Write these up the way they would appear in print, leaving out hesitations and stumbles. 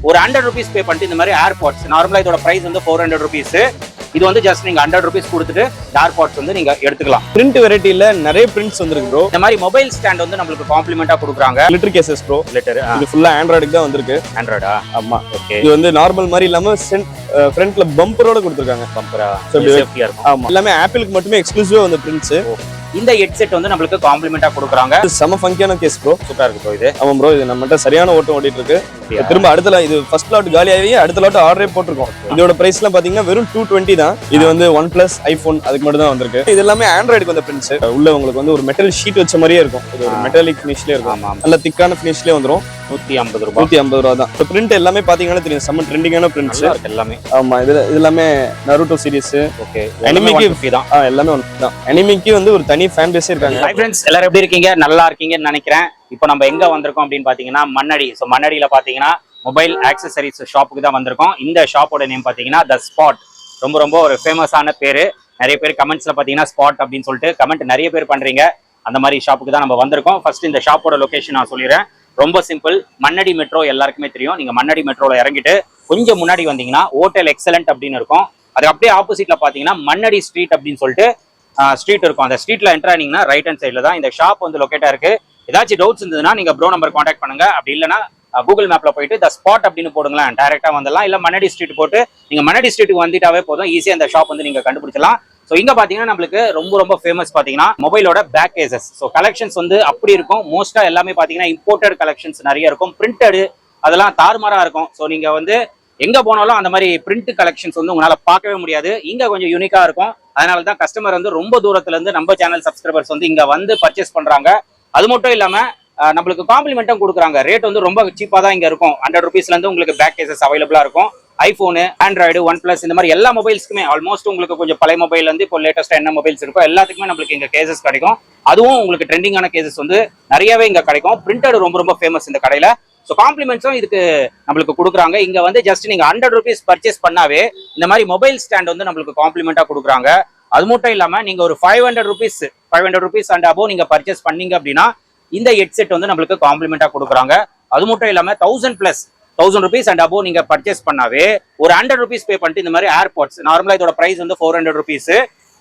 ஒரு 100 rupees பே பண்ணிட்டு இந்த மாதிரி ஏர்பாட்ஸ் நார்மலா இதோட பிரைஸ் வந்து 400 rupees. இது வந்து ஜஸ்ட் நீங்க 100 rupees கொடுத்துட்டு ஏர்பாட்ஸ் வந்து நீங்க எடுத்துக்கலாம். பிரிண்ட் வெரைட்டில நிறைய பிரிண்ட்ஸ் வந்திருக்கு ப்ரோ. இந்த மாதிரி மொபைல் ஸ்டாண்ட் வந்து நம்மளுக்கு காம்ப்ளிமெண்டா கொடுக்குறாங்க. Litre cases bro. லிட்டர் இது ஃபுல்லா ஆண்ட்ராய்டுக்கு தான் வந்திருக்கு. ஆண்ட்ராய்டா? ஆமா. ஓகே. இது வந்து நார்மல் மாதிரி இல்லாம ஃப்ரண்ட்ல பம்பரோட கொடுத்திருக்காங்க. பம்பரா சேஃப்டியா இருக்கும். ஆமா. எல்லாமே ஆப்பிளுக்கு மட்டுமே எக்ஸ்க்ளூசிவா வந்த பிரிண்ட்ஸ். இந்த ஹெட்செட் வந்து நம்மளுக்கு காம்ப்ளிமெண்டா கொடுக்குறாங்க. செம ஃபங்கியான கேஸ் ப்ரோ. சூப்பரா இருக்கு ப்ரோ இது. ஆமா ப்ரோ, இது நம்மகிட்ட சரியான ஓட்டம் ஓடிட்டு இருக்கு. திரும்ப அடுத்த இது ஃபர்ஸ்ட் லாட் காலியாகி அடுத்த லாட் ஆர்டரே போட்டிருக்கோம். இதோட பிரைஸ்லாம் பாத்தீங்கன்னா வெறும் 220 தான். இது வந்து OnePlus iPhone அதுக்கு மட்டும் தான் வந்திருக்கு. இது எல்லாமே ஆண்ட்ராய்டுக்கு வந்த பிரிண்ட்ஸ். உள்ள உங்களுக்கு வந்து ஒரு மெட்டல் ஷீட் வச்ச மாதிரியே இருக்கும். இது ஒரு மெட்டாலிக் ஃபினிஷ்லயே இருக்கும். நல்ல திக்கான ஃபினிஷ்லயே வந்துரும். 150 ரூபாய். 150 ரூபாய் தான். இந்த பிரிண்ட் எல்லாமே பாத்தீங்கன்னா தெரியும், செம்ம ட்ரெண்டிங்கான பிரிண்ட்ஸ் எல்லாமே. ஆமா, இது எல்லாமே நருட்டோ சீரிஸ். ஓகே. அனிமிக்கு தான். எல்லாமே ஒன்றுதான். அனிமிக்கு வந்து ஒரு தனி ஃபேன் பேஸே இருக்காங்க. ஹாய் ஃப்ரெண்ட்ஸ், எல்லாரும் எப்படி இருக்கீங்க? நல்லா இருக்கீங்கன்னு நினைக்கிறேன். இப்போ நம்ம எங்க வந்திருக்கோம் அப்படின்னு பாத்தீங்கன்னா மண்ணடி. ஸோ மண்ணடியில பாத்தீங்கன்னா மொபைல் ஆக்சசரிஸ் ஷாப்புக்கு தான் வந்திருக்கோம். இந்த ஷாப்போட நேம் பாத்தீங்கன்னா த ஸ்பாட். ரொம்ப ரொம்ப ஒரு ஃபேமஸான பேரு. நிறைய பேர் கமெண்ட்ஸ்ல பாத்தீங்கன்னா ஸ்பாட் அப்படின்னு சொல்லிட்டு கமெண்ட் நிறைய பேர் பண்றீங்க. அந்த மாதிரி ஷாப்புக்கு தான் நம்ம வந்திருக்கோம். ஃபர்ஸ்ட் இந்த ஷாப்போட லொகேஷன் நான் சொல்லிடுறேன். ரொம்ப சிம்பிள். மண்ணடி மெட்ரோ எல்லாருக்குமே தெரியும். நீங்க மண்ணடி மெட்ரோல இறங்கிட்டு கொஞ்சம் முன்னாடி வந்தீங்கன்னா ஹோட்டல் எக்ஸலண்ட் அப்படின்னு இருக்கும். அது அப்படியே ஆப்போசிட்ல பாத்தீங்கன்னா மண்ணடி ஸ்ட்ரீட் அப்படின்னு சொல்லிட்டு ஸ்ட்ரீட் இருக்கும். அந்த ஸ்ட்ரீட்ல என்டர் ஆனீங்கன்னா ரைட் ஹேண்ட் சைட்ல தான் இந்த ஷாப் வந்து லொகேட்டா இருக்கு. ஏதாச்சும் டவுட்ஸ் இருந்ததுன்னா நீங்க ப்ரோ நம்பர் கான்டாக்ட் பண்ணுங்க. அப்படி இல்லைன்னா கூகுள் மேப்ல போயிட்டு த ஸ்பாட் அப்படின்னு போடுங்களேன், டைரக்டா வந்துடலாம். இல்ல மண்ணடி ஸ்ட்ரீட் போட்டு நீங்க மண்ணடி ஸ்ட்ரீட்டுக்கு வந்துட்டாவே போதும், ஈஸியா இந்த ஷாப் வந்து நீங்க கண்டுபிடிச்சலாம். ஸோ இங்க பாத்தீங்கன்னா நம்மளுக்கு ரொம்ப ரொம்ப ஃபேமஸ் பாத்தீங்கன்னா மொபைலோட பேக் கேசஸ். ஸோ கலெக்ஷன்ஸ் வந்து அப்படி இருக்கும். மோஸ்டா எல்லாமே பாத்தீங்கன்னா இம்போர்ட்டட் கலெக்ஷன்ஸ் நிறைய இருக்கும். பிரிண்டடு அதெல்லாம் தாறுமாறா இருக்கும். ஸோ நீங்க வந்து எங்க போனாலும் அந்த மாதிரி பிரிண்ட் கலெக்ஷன்ஸ் வந்து உங்களால பார்க்கவே முடியாது. இங்க கொஞ்சம் யூனிக்கா இருக்கும். அதனால தான் கஸ்டமர் வந்து ரொம்ப தூரத்துல இருந்து நம்ம சேனல் சப்ஸ்கிரைபர்ஸ் வந்து இங்க வந்து பர்ச்சேஸ் பண்றாங்க. அது மட்டும் இல்லாம நம்மளுக்கு காம்ப்ளிமெண்ட்டும் கொடுக்குறாங்க. ரேட் வந்து ரொம்ப சீப்பா தான் இங்க இருக்கும். 100 rupeesல இருந்து உங்களுக்கு பேக் கேசஸ் அவைலபிளா இருக்கும். ஐபோனு, ஆண்ட்ராய்டு, OnePlus இந்த மாதிரி எல்லா மொபைல்ஸ்க்குமே ஆல்மோஸ்ட் உங்களுக்கு கொஞ்சம் பழைய மொபைல் வந்து இப்போ லேட்டஸ்டா என்ன மொபைல்ஸ் இருக்கோ எல்லாத்துக்குமே நம்மளுக்கு இங்க கேசஸ் கிடைக்கும். அதுவும் உங்களுக்கு ட்ரெண்டிங்கான கேசஸ் வந்து நிறையவே இங்க கிடைக்கும். பிரிண்டட் ரொம்ப ரொம்ப ஃபேமஸ் இந்த கடையில. ஸோ காம்ப்ளிமெண்ட்ஸும் இதுக்கு நம்மளுக்கு கொடுக்குறாங்க. இங்க வந்து ஜஸ்ட் நீங்க 100 rupees பர்ச்சேஸ் பண்ணாவே இந்த மாதிரி மொபைல் ஸ்டாண்ட் வந்து நம்மளுக்கு காம்ப்ளிமெண்டா கொடுக்குறாங்க. அது மட்டும் இல்லாம நீங்க ஒரு 500 rupees அண்ட் அபோவ் நீங்க பர்ச்சேஸ் பண்ணீங்க அப்படின்னா இந்த ஹெட்செட் வந்து நம்மளுக்கு காம்ப்ளிமெண்டா கொடுக்குறாங்க. அது மட்டும் இல்லாம 1000 rupees அண்ட் அபோவ் நீங்க பர்ச்சேஸ் பண்ணாவே ஒரு 100 rupees பே பண்ணிட்டு இந்த மாதிரி ஏர்பாட்ஸ் நார்மலா இதோட பிரைஸ் வந்து 400 rupees.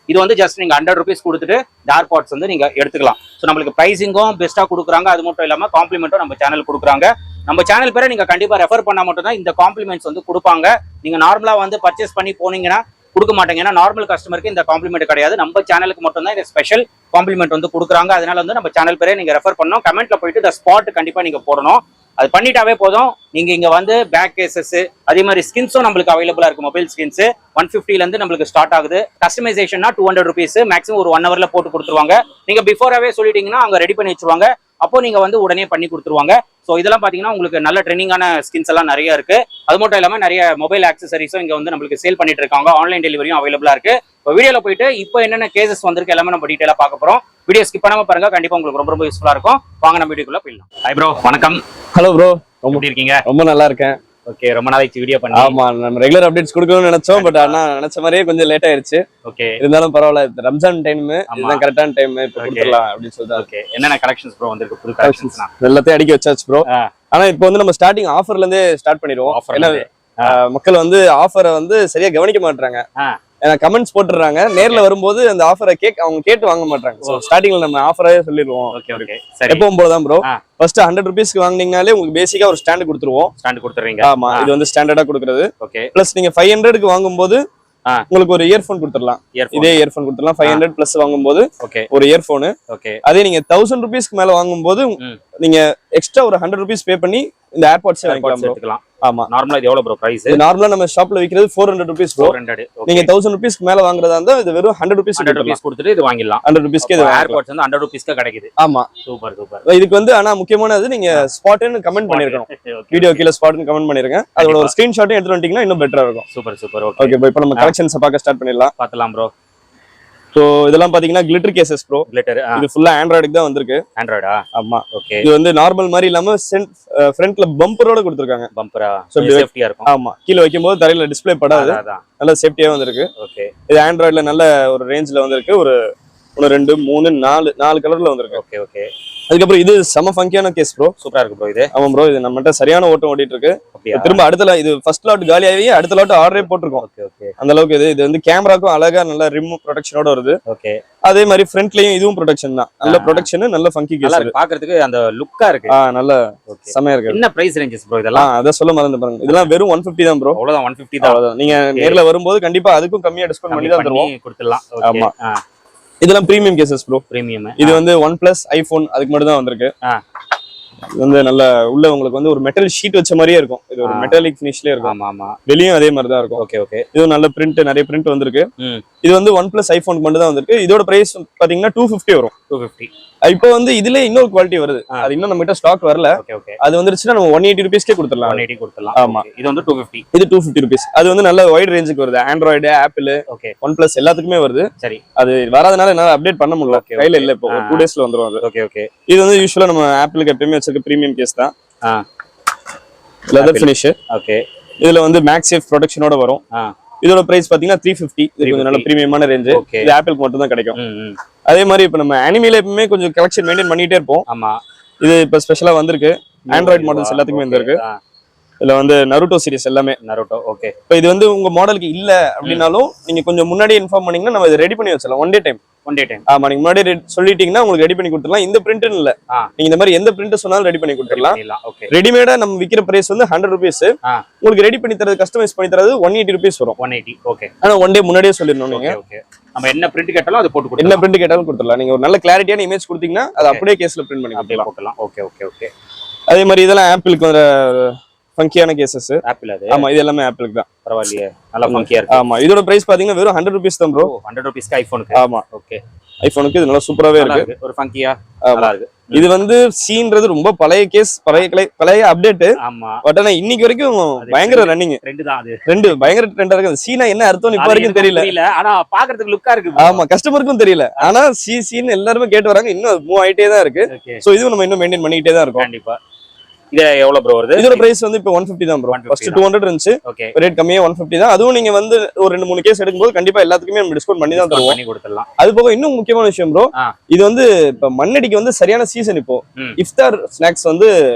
இது வந்து ஜஸ்ட் நீங்க 100 rupees கொடுத்துட்டு ஏர்பாட்ஸ் வந்து நீங்க எடுத்துக்கலாம். ஸோ நம்மளுக்கு பிரைசிங்கும் பெஸ்ட்டா கொடுக்குறாங்க. அது மட்டும் இல்லாம காம்ப்ளிமெண்ட்டும் நம்ம சேனல் கொடுக்குறாங்க. நம்ம சேனல் பேரை நீங்க கண்டிப்பா ரெஃபர் பண்ணா மட்டும் தான் இந்த காம்ப்ளிமெண்ட்ஸ் வந்து கொடுப்பாங்க. நீங்க நார்மலா வந்து பர்ச்சேஸ் பண்ணி போனீங்கன்னா கொடுக்க மாட்டாங்க. ஏன்னா நார்மல் கஸ்டமருக்கு இந்த காம்ப்ளிமெண்ட் கிடையாது. நம்ம சேனலுக்கு மட்டும் தான் இந்த ஸ்பெஷல் காம்ப்ளிமெண்ட் வந்து கொடுக்குறாங்க. அதனால வந்து நம்ம சேனல் பேரை நீங்க ரெஃபர் பண்ணணும். கமெண்ட்ல போயிட்டு த ஸ்பாட் கண்டிப்பா நீங்க போடணும். அது பண்ணிட்டாவே போதும். நீங்க இங்க வந்து பேக் கேசஸ் அதே மாதிரி ஸ்கின்ஸும் நம்மளுக்கு அவைலபிளா இருக்கு. மொபைல் ஸ்கின்ஸ் 150ல இருந்து நம்மளுக்கு ஸ்டார்ட் ஆகுது. கஸ்டமைசேஷன்னா 200 rupees மேக்ஸிமம் ஒரு 1 hourல போட்டு கொடுத்துருவாங்க. நீங்க பிஃபோராவே சொல்லிட்டீங்கன்னா அவங்க ரெடி பண்ணி வச்சிருவாங்க. அப்போ நீங்க வந்து உடனே பண்ணி கொடுத்துருவாங்க. ஸோ இதெல்லாம் பாத்தீங்கன்னா உங்களுக்கு நல்ல ட்ரெண்டிங்கான ஸ்கின்ஸ் எல்லாம் நிறைய இருக்கு. அது மட்டும் இல்லாம நிறைய மொபைல் ஆக்சசரிஸும் இங்க வந்து நம்மளுக்கு சேல் பண்ணிட்டு இருக்காங்க. ஆன்லைன் டெலிவரியும் அவைலபிளா இருக்கு. இப்போ வீடியோல போயிட்டு இப்போ என்னென்ன கேசஸ் வந்திருக்கு எல்லாமே நம்ம டீடைலா பார்க்க போறோம். வீடியோ ஸ்கிப் பண்ணாம பாருங்க, கண்டிப்பா உங்களுக்கு ரொம்ப ரொம்ப யூஸ்ஃபுல்லா இருக்கும். வாங்க நம்ம வீடியோக்குள்ள போயிடலாம். ஹாய் ப்ரோ, வணக்கம். ஹலோ ப்ரோ, எப்படி இருக்கீங்க? ரொம்ப நல்லா இருக்கேன். ஓகே, ரொம்ப நாளைக்கு வீடியோ பண்ணி. ஆமா, நம்ம ரெகுலர் அப்டேட்ஸ் கொடுக்கணும்னு நினைச்சோம். பட் ஆனா நினைச்ச மாதிரியே கொஞ்சம் லேட் ஆயிருச்சு. ஓகே, இருந்தாலும் பரவாயில்ல. ரம்ஜான் டைம் இதுதான் கரெக்டான டைம், இப்போ கொடுத்துடலாம் அப்படின்னு சொல்லிட்டு. ஓகே, என்னென்ன கலெக்ஷன்ஸ் ப்ரோ வந்திருக்கு? புது கலெக்ஷன்ஸ் எல்லாத்தையும் அடிக்க வச்சாச்சு ப்ரோ. ஆனா இப்போ வந்து நம்ம ஸ்டார்டிங் ஆஃபர்ல இருந்தே ஸ்டார்ட் பண்ணிடுவோம். ஏன்னா மக்கள் வந்து ஆஃபரை வந்து சரியா கவனிக்க மாட்டாங்க. ஏன்னா கமெண்ட்ஸ் போட்டுறாங்க. நேர்ல வரும்போது அந்த ஆஃபரை அவங்க கேட்டு வாங்க மாட்டாங்க. சோ ஸ்டார்டிங்ல நம்ம ஆஃபரே சொல்லிடுவோம். எப்பவும் போலதான் ப்ரோ. ஃபர்ஸ்ட் 100 rupeesக்கு வாங்குனீங்கனாலே உங்களுக்கு பேசிக்கா ஒரு ஸ்டாண்ட் கொடுத்துருவோம். ஸ்டாண்ட் கொடுத்துறீங்க. ஆமா, இது வந்து ஸ்டாண்டர்டா கொடுக்குறது. ஓகே, பிளஸ் நீங்க 500க்கு வாங்கும்போது உங்களுக்கு ஒரு இயர்போன் கொடுத்துடலாம். இதே இயர்போன் கொடுத்துடலாம். 500 பிளஸ் வாங்கும்போது ஒரு இயர்போனு. அதே நீங்க 1000 rupeesக்கு மேல வாங்கும்போது நீங்க எக்ஸ்ட்ரா ஒரு 100 rupees பே பண்ணி இந்த ஏர்பாட்ஸ் வாங்கிக்கலாம். ஆமா, நார்மலா இது எவ்வளவு ப்ரோ பிரைஸ்? இது நார்மலா நம்ம ஷாப்ல விக்கிறது 400 rupees ப்ரோ. நீங்க 1000 rupeesக்கு மேல வாங்குறதா இருந்தா இது வெறும் 100 rupees கொடுத்துட்டு இது வாங்கிடலாம். 100 rupeesக்கு இது ஏர்பாட்ஸ் வந்து 100 rupeesக்கு கிடைக்குது. ஆமா, சூப்பர் சூப்பர். இதுக்கு வந்து ஆனா முக்கியமானது நீங்க ஸ்பாட்னு கமெண்ட் பண்ணிருக்கணும். வீடியோ கீழ ஸ்பாட்னு கமெண்ட் பண்ணிருங்க. அதோட ஒரு ஸ்கிரீன்ஷாட்டும் எடுத்து வந்துட்டீங்கன்னா இன்னும் பெட்டரா இருக்கும். Super super. ஓகே, இப்போ நம்ம கலெக்ஷன்ஸ் பார்க்க ஸ்டார்ட் பண்ணிடலாம். பார்த்தலாம் ப்ரோ. சோ இதெல்லாம் பாத்தீங்கன்னா கிளிட்டர் கேசஸ் ப்ரோ. கிளிட்டர் இது ஃபுல்லா ஆண்ட்ராய்டுக்கு தான் வந்திருக்கு. ஆண்ட்ராய்டா? ஆமா. ஓகே, இது வந்து நார்மல் மாதிரி இல்லாம ஃப்ரண்ட்ல பம்பரோட கொடுத்திருக்காங்க. பம்பரா சேஃப்டியா இருக்கும். ஆமா, கீழ வைக்கும்போது தரையில டிஸ்ப்ளே படாது. நல்ல சேஃப்டியா வந்திருக்கு. ஓகே, இது ஆண்ட்ராய்டுல நல்ல ஒரு ரேஞ்ச்ல வந்திருக்கு. ஒரு 1 2 3 4 கலர்ல வந்திருக்கு. Okay okay. அதுக்கப்புறம் இது செம ஃபங்கியான கேஸ் ப்ரோ. சூப்பரா இருக்கு ப்ரோ இது. ஆமா ப்ரோ, இது நம்மகிட்ட சரியான ஓட்டம் ஓடிட்டு இருக்கு. திரும்ப அடுத்த இது ஃபர்ஸ்ட் லாட் காலியாகி அடுத்த லாட் ஆர்டரே போட்டிருக்கோம். Okay okay. அந்த அளவுக்கு இது வந்து கேமராக்கும் அழகா நல்ல ரிம் ப்ரொடெக்ஷனோட வருது. ஓகே. அதே மாதிரி ஃப்ரண்ட்லயும் இதுவும் ப்ரொடெக்ஷன் தான். நல்ல ப்ரொடெக்ஷன், நல்ல ஃபங்கி கேஸ். நல்லா பாக்குறதுக்கு அந்த லுக்கா இருக்கு. நல்ல செமையா இருக்கு. என்ன பிரைஸ் ரேஞ்சஸ் ப்ரோ இதெல்லாம்? அத சொல்ல மறந்து பாருங்க. இதெல்லாம் வெறும் 150 தான் ப்ரோ. அவ்வளவுதான் 150 தான். நீங்க நேர்ல வரும்போது கண்டிப்பா அதுக்கும் கம்மியா டிஸ்கவுண்ட் பண்ணி தான் தருவோம். கொடுத்துடலாம். ஆமா. இதெல்லாம் பிரீமியம் கேசஸ் ப்ரோ. பிரீமியம். இது வந்து OnePlus ஐபோன் அதுக்கு மட்டும் தான் வந்திருக்கு. இது வந்து நல்ல உள்ள உங்களுக்கு வந்து ஒரு மெட்டல் ஷீட் வச்ச மாதிரியே இருக்கும். இது ஒரு மெட்டாலிக் ஃபினிஷ்லயே இருக்கும். ஆமா ஆமா. வெளியும் அதே மாதிரி தான் இருக்கும். Okay okay. இது நல்ல பிரிண்ட், நிறைய பிரிண்ட் வந்திருக்கு. இது வந்து OnePlus ஐபோனுக்கு மட்டும் தான் வந்திருக்கு. இதோட பிரைஸ் பாத்தீங்கன்னா 250 வரும். 250. இப்போ வந்து இதுல இன்னொரு குவாலிட்டி வருது. அது இன்னும் நம்ம கிட்ட ஸ்டாக் வரல. அது வந்துருச்சுன்னா நம்ம 180 ரூபீஸ்க்கே கொடுத்துடலாம். 180 கொடுத்துடலாம். ஆமா. இது வந்து 250. இது 250 ரூபீஸ். அது வந்து நல்ல வைட் ரேஞ்சுக்கு வருது. ஆண்ட்ராய்டு, ஆப்பிள், OnePlus எல்லாத்துக்குமே வருது. சரி. அது வராதனால என்னால அப்டேட் பண்ண முடியல. கையில இல்ல, இப்போ 2 டேஸ்ல வந்துரும் அது. Okay okay. இது வந்து யூசுவலா நம்ம ஆப்பிளுக்கு எப்பவுமே வச்சிருக்க பிரீமியம் கேஸ் தான். Leather finish. ஓகே. இதுல வந்து மேக்ஸேஃப் ப்ரொடெக்ஷனோட வரும். இதோட பிரைஸ் பாத்தீங்கன்னா 350. இது கொஞ்சம் நல்ல பிரீமியமான ரேஞ்ச். இது ஆப்பிளுக்கு மட்டும் தான் கிடைக்கும். அதே மாதிரி இப்ப நம்ம அனிமேல எப்பவுமே கொஞ்சம் கலெக்ஷன் மெயின்டைன் பண்ணிட்டே இருப்போம். ஆமா. இது இப்ப ஸ்பெஷலா வந்திருக்கு. ஆண்ட்ராய்டு மாடல்ஸ் எல்லாத்துக்குமே வந்திருக்கு. இதுல வந்து நருட்டோ சீரிஸ் எல்லாமே. நருட்டோ. ஓகே. இப்போ இது வந்து உங்க மாடலுக்கு இல்ல அப்படினாலும் நீங்க கொஞ்சம் முன்னாடி இன்ஃபார்ம் பண்ணீங்கன்னா நம்ம இதை ரெடி பண்ணி வச்சிடலாம். One day time. ஆமா, நீங்க முன்னாடி சொல்லிட்டீங்கன்னா உங்களுக்கு ரெடி பண்ணி கொடுத்துடலாம். இந்த பிரிண்ட் இல்ல, நீங்க இந்த மாதிரி எந்த பிரிண்ட் சொன்னாலும் ரெடி பண்ணி கொடுத்துடலாம். ரெடிமேடா நம்ம விக்கிற பிரைஸ் வந்து 100 ரூபீஸ். உங்களுக்கு ரெடி பண்ணி தரது, கஸ்டமைஸ் பண்ணி தரது 180 ரூபீஸ் வரும். 180. ஓகே. ஆனா ஒன் டே முன்னாடியே சொல்லிடணும் நீங்க. ஓகே. நம்ம என்ன பிரிண்ட் கேட்டாலும் அது போட்டு கொடுக்கலாம். என்ன பிரிண்ட் கேட்டாலும் கொடுத்துடலாம். நீங்க ஒரு நல்ல கிளாரிட்டியான இமேஜ் கொடுத்தீங்கன்னா அது அப்படியே கேஸ்ல பிரிண்ட் பண்ணி கொடுத்துடலாம். Okay okay okay. அதே மாதிரி இதெல்லாம் ஆப்பிளுக்கு வர ஃபங்கியான கேசஸ். ஆப்பிள் அது. ஆமா, இது எல்லாமே ஆப்பிளுக்கு தான். பரவாயில்லையே, நல்லா ஃபங்கியா இருக்கு. ஆமா, இதோட பிரைஸ் பாத்தீங்கன்னா வெறும் 100 ரூபீஸ் தான் ப்ரோ. 100 ரூபீஸ்க்கு ஐபோனுக்கு. ஆமா. ஓகே. ஐபோனுக்கு இது நல்லா சூப்பராவே இருக்கு. ஒரு ஃபங்கியா நல்லா இருக்கு. இது வந்து சீன்றது ரொம்ப பழைய கேஸ், பழைய அப்டேட். ஆமா. பட் ஆனா இன்னைக்கு வரைக்கும் பயங்கர ரன்னிங். ட்ரெண்ட் தான் அது. ட்ரெண்ட் பயங்கர ட்ரெண்டா இருக்கு. சீனா என்ன அர்த்தம் இப்ப வரைக்கும் தெரியல. ஆனா பாக்குறதுக்கு லுக்கா இருக்கு. ஆமா, கஸ்டமருக்கும் தெரியல. ஆனா சீன் எல்லாரும் கேட்டு வராங்க. இன்னும் மூவ் ஆயிட்டே தான் இருக்கு. சோ இதுவும் நம்ம இன்னும் மெயின்டைன் பண்ணிட்டே தான் இருக்கோம். கண்டிப்பா. இது எவ்வளவு ப்ரோ வருது? இதோட பிரைஸ் வந்து இப்போ 150 தான் ப்ரோ. ஃபர்ஸ்ட் 200 இருந்துச்சு. ஓகே. ரேட் கம்மியா 150 தான். அதுவும் நீங்க வந்து ஒரு 2-3 கேஸ் எடுக்கும்போது கண்டிப்பா எல்லாத்துக்குமே நம்ம டிஸ்கவுண்ட் பண்ணி தான் தருவோம். பண்ணி கொடுத்துடலாம். அது போக இன்னும் முக்கியமான விஷயம் ப்ரோ, இது வந்து இப்ப மண்ணடிக்கு வந்து சரியான சீசன். இப்போ இஃப்தார் ஸ்நாக்ஸ் வந்து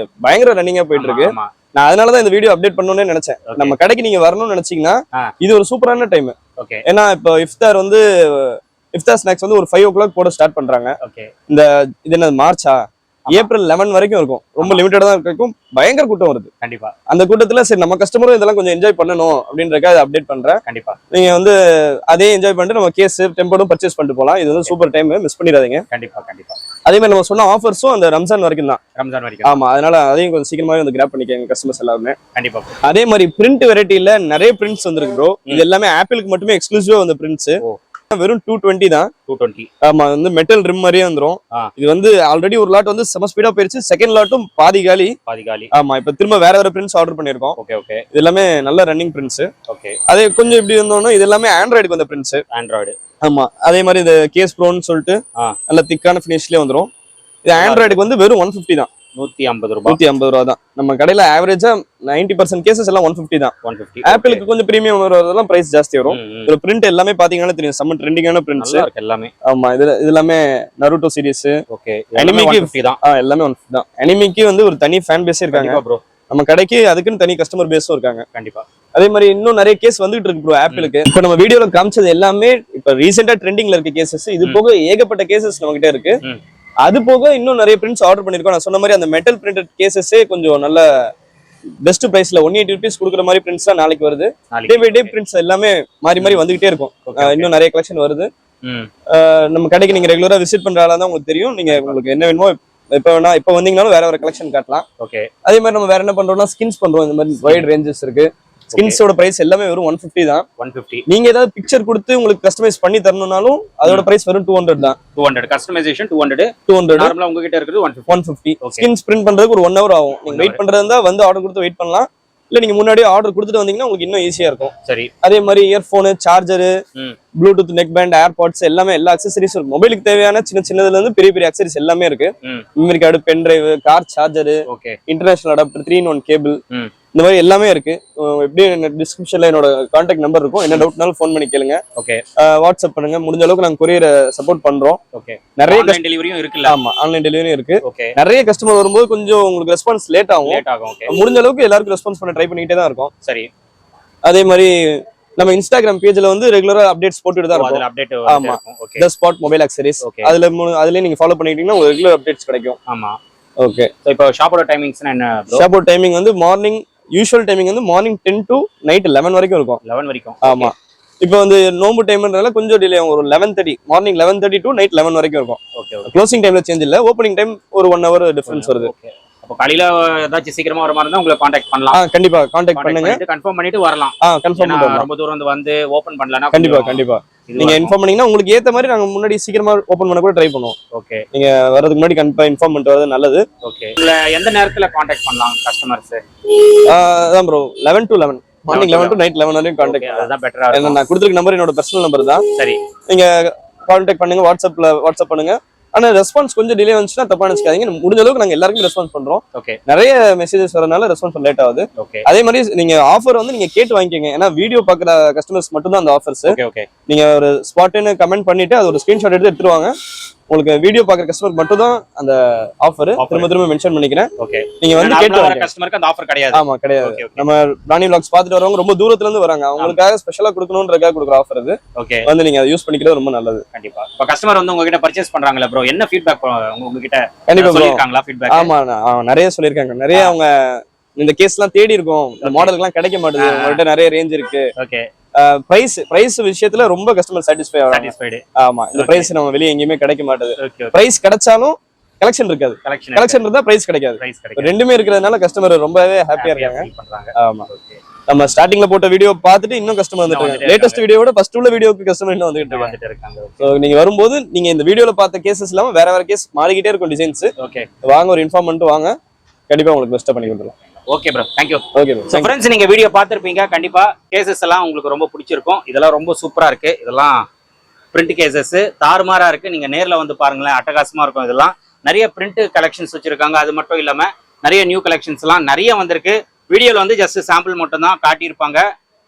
பயங்கர ரன்னிங்கா போயிட்டு இருக்கு. நான் அதனாலதான் இந்த வீடியோ அப்டேட் பண்ணணும்னு நினைச்சேன். நம்ம கடைக்கு நீங்க வரணும்னு நினைச்சீங்கன்னா இது ஒரு சூப்பரான டைம். ஓகே. ஏன்னா இப்போ இஃப்தார் ஸ்நாக்ஸ் வந்து ஒரு 5 o'clock போட ஸ்டார்ட் பண்றாங்க. ஓகே. இந்த இது என்ன மார்ச்சா, ஏப்ரல் 11 வரைக்கும் இருக்கும். ரொம்ப லிமிட்டடா தான் இருக்கும். பயங்கர கூட்டம் வருது. கண்டிப்பா. அந்த கூட்டத்துல சரி நம்ம கஸ்டமரும் இதெல்லாம் கொஞ்சம் என்ஜாய் பண்ணணும் அப்படின்றக்காக அதை அப்டேட் பண்றேன். கண்டிப்பா. நீங்க வந்து அதே என்ஜாய் பண்ணிட்டு நம்ம கேஸ் டெம்போடும் பர்ச்சேஸ் பண்ணிட்டு போலாம். இது வந்து சூப்பர் டைம், மிஸ் பண்ணிடாதீங்க. கண்டிப்பா கண்டிப்பா. அதே மாதிரி நம்ம சொன்ன ஆஃபர்ஸும் அந்த ரம்ஜான் வரைக்கும் தான். ரம்ஜான் வரைக்கும். ஆமா, அதனால அதையும் கொஞ்சம் சீக்கிரமாவே வந்து கிராப் பண்ணிக்கங்க கஸ்டமர்ஸ் எல்லாருமே. கண்டிப்பா. அதே மாதிரி பிரிண்ட் வெரைட்டில நிறைய பிரிண்ட்ஸ் வந்திருக்கு ப்ரோ. இது எல்லாமே ஆப்பிளுக்கு மட்டுமே எக்ஸ்க்ளூசிவா வந்த பிரிண்ட்ஸ். வெறும் 220 தான். 220. ஆமா, வந்து மெட்டல் ரிம் மாதிரியே வந்துரும். இது வந்து ஆல்ரெடி ஒரு லாட் வந்து செம ஸ்பீடா போயிருச்சு. செகண்ட் லாட்டும் பாதி காலி. ஆமா, இப்ப திரும்ப வேற பிரிண்ட்ஸ் ஆர்டர் பண்ணிருக்கோம். Okay okay. இது எல்லாமே நல்ல ரன்னிங் பிரிண்ட்ஸ். ஓகே. அதே கொஞ்சம் இப்படி வந்தோம்னா இது எல்லாமே ஆண்ட்ராய்டுக்கு வந்த பிரிண்ட்ஸ். ஆண்ட்ராய்டு. ஆமா, அதே மாதிரி இந்த கேஸ் ப்ரோன்னு சொல்லிட்டு நல்ல திக்கான ஃபினிஷ்லயே வந்துரும். இது ஆண்ட்ராய்டுக்கு வந்து வெறும் 150 தான். 150 ரூபாய். 150 ரூபா தான். நம்ம கடையில ஆவரேஜா 90% கேசஸ் எல்லாம் 150 தான். 150. ஆப்பிளுக்கு கொஞ்சம் பிரீமியம் வரதெல்லாம் பிரைஸ் ஜாஸ்தி வரும். இந்த பிரிண்ட் எல்லாமே பாத்தீங்கன்னா தெரியும், செம்ம ட்ரெண்டிங்கான பிரிண்ட்ஸ் எல்லாமே. ஆமா, இது எல்லாமே நருட்டோ சீரிஸ். ஓகே. அனிமிக்கு 150 தான். எல்லாமே 150 தான். அனிமிக்கு வந்து ஒரு தனி ஃபேன் பேஸே இருக்காங்க ப்ரோ. நம்ம கடைக்கு அதுக்குன்னு தனி கஸ்டமர் பேஸும் இருக்காங்க. கண்டிப்பா. அதே மாதிரி இன்னும் நிறைய கேஸ் வந்துட்டு இருக்கு ப்ரோ ஆப்பிளுக்கு. இப்ப நம்ம வீடியோல காமிச்சது எல்லாமே இப்ப ரீசெண்டா ட்ரெண்டிங்ல இருக்க கேசஸ். இது போக ஏகப்பட்ட கேசஸ் நம்ம கிட்ட இருக்கு. அது போக இன்னும் நிறைய பிரிண்ட்ஸ் ஆர்டர் பண்ணிருக்கோம். நான் சொன்ன மாதிரி அந்த மெட்டல் பிரிண்டட் கேசஸே கொஞ்சம் நல்ல பெஸ்ட் பிரைஸ்ல 180 ரூபீஸ் கொடுக்குற மாதிரி பிரிண்ட்ஸ் தான் நாளைக்கு வருது. டே பை டே பிரிண்ட்ஸ் எல்லாமே மாறி மாறி வந்துகிட்டே இருக்கும். இன்னும் நிறைய கலெக்ஷன் வருது. நம்ம கடைக்கு நீங்க ரெகுலரா விசிட் பண்ற ஆளா தான் உங்களுக்கு தெரியும். நீங்க உங்களுக்கு என்ன வேணுமோ இப்ப வந்தீங்கன்னாலும் வேற ஒரு கலெக்ஷன் காட்டலாம். ஓகே. அதே மாதிரி நம்ம வேற என்ன பண்றோம்னா ஸ்கின்ஸ் பண்றோம். இந்த மாதிரி வைட் ரேஞ்சஸ் இருக்கு. ஸ்கின்ஸோட பிரைஸ் எல்லாமே வெறும் 150 தான். 150. நீங்க ஏதாவது பிக்சர் கொடுத்து உங்களுக்கு கஸ்டமைஸ் பண்ணி தரணும்னாலும் அதோட பிரைஸ் வெறும் 200 தான். 200 கஸ்டமைசேஷன் 200. நார்மலா உங்க கிட்ட இருக்குது 150. ஸ்கின்ஸ் பிரிண்ட் பண்றதுக்கு ஒரு 1 hour ஆகும். நீங்க வெயிட் பண்றதா இருந்தா வந்து ஆர்டர் கொடுத்து வெயிட் பண்ணலாம். இல்ல நீங்க முன்னாடியே ஆர்டர் கொடுத்துட்டு வந்தீங்கன்னா உங்களுக்கு இன்னும் ஈஸியா இருக்கும். சரி. அதே மாதிரி earphone, charger, Bluetooth, neck band, AirPods எல்லாமே எல்லா அக்சசரிஸ் இருக்கு. மொபைலுக்கு தேவையான சின்னதுல இருந்து பெரிய பெரிய அக்சசரிஸ் எல்லாமே இருக்கு. Memory card, pen drive, car charger, international adapter, 3-in-1 cable, இந்த மாதிரி எல்லாமே இருக்கு. எப்படி டிஸ்கிரிப்ஷன்ல என்னோட கான்டாக்ட் நம்பர் இருக்கும், என்ன டவுட்னாலும் ஃபோன் பண்ணி கேளுங்க. ஓகே, வாட்ஸ்அப் பண்ணுங்க. முடிஞ்ச அளவுக்கு நாங்க கொரியர் சப்போர்ட் பண்றோம். ஓகே, நிறைய டெலிவரியும் இருக்குல்ல? ஆமா, ஆன்லைன் டெலிவரியும் இருக்கு. ஓகே, நிறைய கஸ்டமர் வரும்போது கொஞ்சம் உங்களுக்கு ரெஸ்பான்ஸ் லேட் ஆகும். ஓகே, முடிஞ்ச அளவுக்கு எல்லாருக்கும் ரெஸ்பான்ஸ் பண்ண ட்ரை பண்ணிட்டே தான் இருக்கோம். சரி. அதே மாதிரி நம்ம இன்ஸ்டாகிராம் பேஜ்ல வந்து ரெகுலரா அப்டேட்ஸ் போட்டுட்டு தான் இருக்கோம். அப்டேட் ஆமா, த ஸ்பாட் மொபைல் ஆக்சசரிஸ். அதுல நீங்க ஃபாலோ பண்ணிட்டீங்கன்னா உங்களுக்கு ரெகுலர் அப்டேட்ஸ் கிடைக்கும். ஆமா, ஓகே. சோ இப்போ ஷாப்போட டைமிங்ஸ்னா என்ன ப்ரோ? ஷாப்போட டைமிங் வந்து மார்னிங் யூசுவல் டைமிங் வந்து மார்னிங் 10 to நைட் 11 வரைக்கும் இருக்கும். 11 வரைக்கும். ஆமா. இப்போ வந்து நோம்பு டைம்ன்றதால கொஞ்சம் டிலே ஆகும். ஒரு 11:30 மார்னிங் 11:30 to நைட் 11 வரைக்கும் இருக்கும். Okay, okay. க்ளோசிங் டைம்ல சேஞ்ச் இல்ல, ஓபனிங் டைம் ஒரு 1 hour டிஃபரன்ஸ் வருது. ஓகே. அப்போ காலையில ஏதாச்சும் சீக்கிரமா வர மாதிரி இருந்தா உங்களை கான்டாக்ட் பண்ணலாம். கண்டிப்பா கான்டாக்ட் பண்ணுங்க. கன்ஃபார்ம் பண்ணிட்டு வரலாம். கன்ஃபார்ம் பண்ணுங்க. ரொம்ப தூரம் வந்து ஓபன் பண்ணலனா கண்டிப்பா நீங்க இன்ஃபார்ம் பண்ணீங்கன்னா உங்களுக்கு ஏத்த மாதிரி நாங்க முன்னாடி சீக்கிரமா ஓபன் பண்ண கூட ட்ரை பண்ணுவோம். ஓகே, நீங்க வரதுக்கு முன்னாடி கண்டிப்பா இன்ஃபார்ம் பண்ணிட்டு வரது நல்லது. ஓகே. உங்களை எந்த நேரத்துல கான்டாக்ட் பண்ணலாம் கஸ்டமர்ஸ்? அதான் bro, 11 to 11 morning 11 to night 11 வரைக்கும் கான்டாக்ட். அதான் பெட்டரா இருக்கும். நான் கொடுத்திருக்க நம்பர் என்னோட பர்சனல் நம்பர் தான். சரி, நீங்க கான்டாக்ட் பண்ணுங்க. வாட்ஸ்அப் பண்ணுங்க. ஆனா ரெஸ்பான்ஸ் கொஞ்சம் டிலே வந்துச்சுன்னா தப்பா நினைச்சுக்காதீங்க. முடிஞ்ச அளவுக்கு நாங்க எல்லாருக்கும் ரெஸ்பான்ஸ் பண்றோம். ஓகே. நிறைய மெசேஜஸ் வரனால ரெஸ்பான்ஸ் லேட் ஆகுது. ஓகே. அதே மாதிரி நீங்க ஆஃபர் வந்து நீங்க கேட்டு வாங்கிக்கங்க. ஏன்னா வீடியோ பாக்குற கஸ்டமர்ஸ் மட்டும் தான் அந்த ஆஃபர்ஸ். Okay, okay. நீங்க ஒரு ஸ்பாட்னு கமெண்ட் பண்ணிட்டு அது ஒரு ஸ்கிரீன்ஷாட் எடுத்து எடுத்துருவாங்க. உங்களுக்கு வீடியோ பாக்குற கஸ்டமர் மட்டும் தான் அந்த ஆஃபர். திரும்ப மென்ஷன் பண்ணிக்கிறேன். ஓகே. நீங்க வந்து கேட்டு வர கஸ்டமருக்கு அந்த ஆஃபர் கிடையாது. ஆமா, கிடையாது. நம்ம ராணி vlogs பாத்துட்டு வரவங்க ரொம்ப தூரத்துல இருந்து வராங்க. அவங்களுக்காக ஸ்பெஷலா கொடுக்கணும்ன்றதுக்காக கொடுக்குற ஆஃபர் இது. ஓகே. வந்து நீங்க அதை யூஸ் பண்ணிக்கிறது ரொம்ப நல்லது. கண்டிப்பா. இப்ப கஸ்டமர் வந்து உங்ககிட்ட பர்ச்சேஸ் பண்றாங்கல ப்ரோ, என்ன ஃபீட்பேக் உங்ககிட்ட கண்டிப்பா சொல்லிருக்காங்களா? ஃபீட்பேக் ஆமா, நிறைய சொல்லிருக்காங்க. நிறைய அவங்க இந்த கேஸ் எல்லாம் தேடி இருக்கும். இந்த மாடலுக்கு எல்லாம் கிடைக்க மாட்டேங்குது. உங்கள்ட்ட நிறைய ரேஞ்ச் இருக்கு. ஓகே. பிரைஸ் விஷயத்துல ரொம்ப கஸ்டமர் சாட்டிஸ்ஃபைடு. ஆமா, இந்த பிரைஸ் நம்ம வெளிய எங்கேயுமே கிடைக்க மாட்டேது. பிரைஸ் கிடைச்சாலும் கலெக்ஷன் இருக்காது. கலெக்ஷன் இருந்தா பிரைஸ் கிடைக்காது. ரெண்டுமே இருக்கிறதுனால கஸ்டமர் ரொம்பவே ஹாப்பியா இருக்காங்க. ஆமா. நம்ம ஸ்டார்டிங்ல போட்ட வீடியோ பார்த்துட்டு இன்னும் கஸ்டமர் வந்துட்டாங்க. லேட்டஸ்ட் வீடியோவோட ஃபர்ஸ்ட் உள்ள வீடியோக்கு கஸ்டமர் இன்னும் வந்துட்டு இருக்காங்க. சோ நீங்க வரும்போது நீங்க இந்த வீடியோல பார்த்த கேசஸ் இல்லாம வேற கேஸ் மாறிக்கிட்டே இருக்கும் டிசைன்ஸ். ஓகே. வாங்க, ஒரு இன்ஃபார்ம் பண்ணிட்டு வாங்க. கண்டிப்பா உங்களுக்கு பெஸ்ட்டா பண்ணி கொடுத்துறோம். Okay bro, thank you. Okay bro. So friends, நீங்க வீடியோ பார்த்திருப்பீங்க. கண்டிப்பா கேसेस எல்லாம் உங்களுக்கு ரொம்ப பிடிச்சிருக்கும். இதெல்லாம் ரொம்ப சூப்பரா இருக்கு. இதெல்லாம் பிரிண்ட் கேसेस தாறுமாறா இருக்கு. நீங்க நேர்ல வந்து பாருங்களேன், அட்டகாசமா இருக்கும். இதெல்லாம் நிறைய பிரிண்ட் கலெக்ஷன்ஸ் வச்சிருக்காங்க. அது மட்டும் இல்லாம நிறைய நியூ கலெக்ஷன்ஸ் எல்லாம் நிறைய வந்திருக்கு. வீடியோல வந்து ஜஸ்ட் சாம்பிள் மட்டும் தான் காட்டியிருப்பாங்க.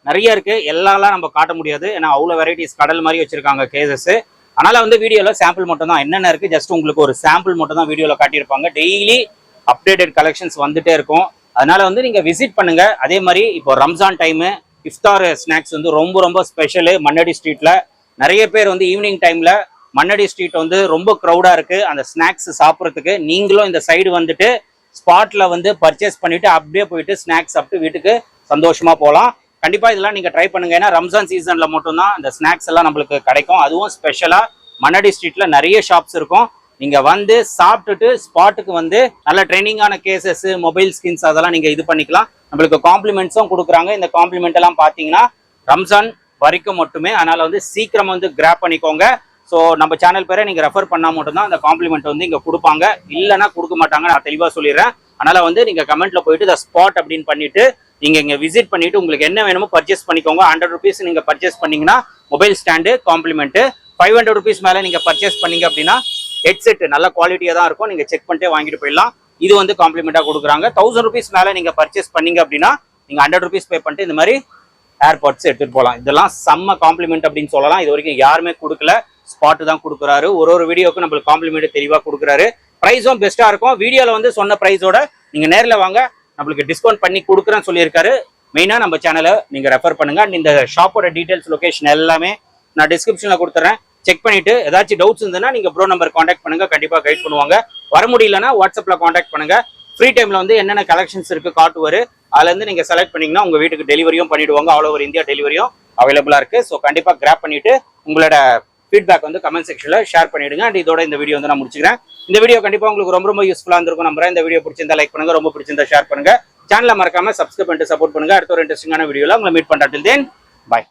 நிறைய இருக்கு. எல்லாம் நம்ம காட்ட முடியாது. ஏன்னா அவ்வளவு வெரைட்டிஸ் கடல் மாதிரி வச்சிருக்காங்க கேसेस. அதனால வந்து வீடியோல சாம்பிள் மட்டும் தான் என்னென்ன இருக்கு ஜஸ்ட் உங்களுக்கு ஒரு சாம்பிள் மட்டும் தான் வீடியோல காட்டியிருப்பாங்க. டெய்லி அப்டேட்டட் கலெக்ஷன்ஸ் வந்துட்டே இருக்கும். அதனால வந்து நீங்க விசிட் பண்ணுங்க. அதே மாதிரி இப்போ ரம்ஜான் டைமு இஃப்தார் ஸ்நாக்ஸ் வந்து ரொம்ப ரொம்ப ஸ்பெஷலு. மண்ணடி ஸ்ட்ரீட்ல நிறைய பேர் வந்து ஈவினிங் டைம்ல மண்ணடி ஸ்ட்ரீட் வந்து ரொம்ப க்ரௌடா இருக்கு அந்த ஸ்நாக்ஸ் சாப்பிட்றதுக்கு. நீங்களும் இந்த சைடு வந்துட்டு ஸ்பாட்ல வந்து பர்ச்சேஸ் பண்ணிட்டு அப்படியே போயிட்டு ஸ்நாக்ஸ் சாப்பிட்டு வீட்டுக்கு சந்தோஷமா போகலாம். கண்டிப்பா இதெல்லாம் நீங்க ட்ரை பண்ணுங்க. ஏன்னா ரம்ஜான் சீசன்ல மட்டும்தான் இந்த ஸ்நாக்ஸ் எல்லாம் நம்மளுக்கு கிடைக்கும். அதுவும் ஸ்பெஷலா மண்ணடி ஸ்ட்ரீட்ல நிறைய ஷாப்ஸ் இருக்கும். நீங்க வந்து சாப்பிட்டுட்டு ஸ்பாட்டுக்கு வந்து நல்ல ட்ரெண்டிங்கான கேசஸ், மொபைல் ஸ்கின்ஸ் அதெல்லாம் நீங்க இது பண்ணிக்கலாம். நம்மளுக்கு காம்ப்ளிமெண்ட்ஸும் கொடுக்குறாங்க. இந்த காம்ப்ளிமெண்ட் எல்லாம் பாத்தீங்கன்னா ரம்ஜான் வரைக்கும் மட்டுமே. அதனால வந்து சீக்கிரம் வந்து கிராப் பண்ணிக்கோங்க. ஸோ நம்ம சேனல் பேரை நீங்க ரெஃபர் பண்ணா மட்டும்தான் அந்த காம்ப்ளிமெண்ட் வந்து இங்க கொடுப்பாங்க. இல்லைன்னா கொடுக்க மாட்டாங்க. நான் தெளிவா சொல்லிடுறேன். அதனால வந்து நீங்க கமெண்ட்ல போயிட்டு த ஸ்பாட் அப்படின்னு பண்ணிட்டு நீங்க இங்க விசிட் பண்ணிட்டு உங்களுக்கு என்ன வேணுமோ பர்ச்சேஸ் பண்ணிக்கோங்க. 100 rupees நீங்க பர்ச்சேஸ் பண்ணீங்கன்னா மொபைல் ஸ்டாண்டு காம்ப்ளிமெண்ட். 500 rupees மேல நீங்க பர்ச்சேஸ் பண்ணீங்க அப்படின்னா ஹெட்செட் நல்ல குவாலிட்டியா தான் இருக்கும். நீங்க செக் பண்ணிட்டே வாங்கிட்டு போயிடலாம். இது வந்து காம்ப்ளிமெண்டா கொடுக்குறாங்க. 1000 rupees மேல நீங்க பர்ச்சேஸ் பண்ணீங்க அப்படின்னா நீங்க 100 rupees பே பண்ணிட்டு இந்த மாதிரி ஏர்பாட்ஸ் எடுத்துட்டு போகலாம். இதெல்லாம் செம்ம காம்ப்ளிமெண்ட் அப்படின்னு சொல்லலாம். இது வரைக்கும் யாருமே கொடுக்கல. ஸ்பாட் தான் கொடுக்குறாரு. ஒரு வீடியோக்கு நம்மளுக்கு காம்ப்ளிமெண்ட் தெளிவா கொடுக்குறாரு. பிரைஸும் பெஸ்டா இருக்கும். வீடியோல வந்து சொன்ன பிரைஸோட நீங்க நேர்ல வாங்க, நம்மளுக்கு டிஸ்கவுண்ட் பண்ணி கொடுக்குறேன்னு சொல்லியிருக்காரு. மெயினா நம்ம சேனலை நீங்க ரெஃபர் பண்ணுங்க. அண்ட் இந்த ஷாப்போட டீடைல்ஸ், லொகேஷன் எல்லாமே நான் டிஸ்கிரிப்ஷன்ல கொடுத்துறேன். செக் பண்ணிட்டு ஏதாச்சும் டவுட்ஸ் இருந்ததுன்னா நீங்க ப்ரோ நம்பர் கான்டாக்ட் பண்ணுங்க. கண்டிப்பா கைட் பண்ணுவாங்க. வர முடியலன்னா வாட்ஸ்அப்ல கான்டாக்ட் பண்ணுங்க. ஃப்ரீ டைம்ல வந்து என்னென்ன கலெக்ஷன்ஸ் இருக்கு காட்டுவாரு. அதுல இருந்து நீங்க செலக்ட் பண்ணீங்கன்னா உங்க வீட்டுக்கு டெலிவரியும் பண்ணிடுவாங்க. ஆல் ஓவர் இந்தியா டெலிவரியும் அவைலபிளா இருக்கு. ஸோ கண்டிப்பா கிராப் பண்ணிட்டு உங்களோட ஃபீட்பேக் வந்து கமெண்ட் செக்ஷன்ல ஷேர் பண்ணிடுங்க. அண்ட் இதோட இந்த வீடியோ வந்து நான் முடிச்சுக்கிறேன். இந்த வீடியோ கண்டிப்பா உங்களுக்கு ரொம்ப ரொம்ப யூஸ்ஃபுல்லா இருந்திருக்கும் நம்புறேன். இந்த வீடியோ பிடிச்சிருந்தா லைக் பண்ணுங்க, ரொம்ப பிடிச்சிருந்தா ஷேர் பண்ணுங்க. சேனலை மறக்காம சப்ஸ்கிரைப் பண்ணிட்டு சப்போர்ட் பண்ணுங்க. அடுத்த ஒரு இன்ட்ரெஸ்டிங்கான வீடியோல உங்களை மீட் பண்றேன். டில் தென் பை.